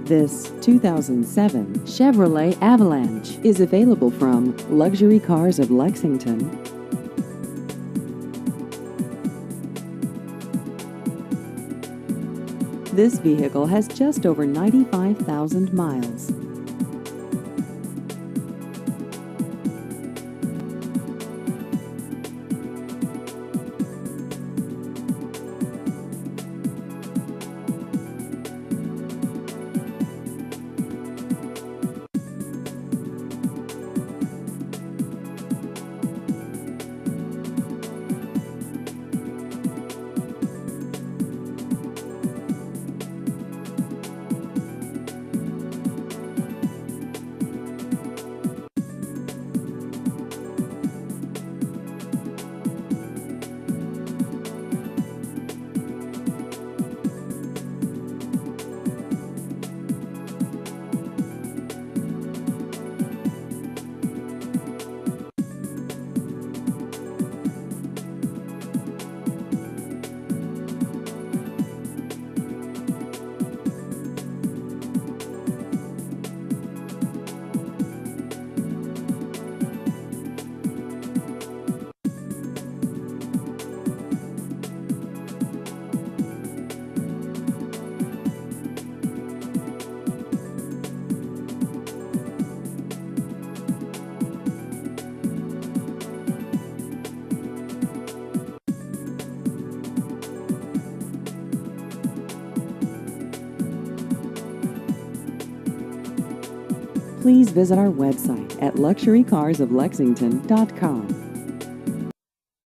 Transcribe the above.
This 2007 Chevrolet Avalanche is available from Luxury Cars of Lexington. This vehicle has just over 95,000 miles. Please visit our website at luxurycarsoflexington.com.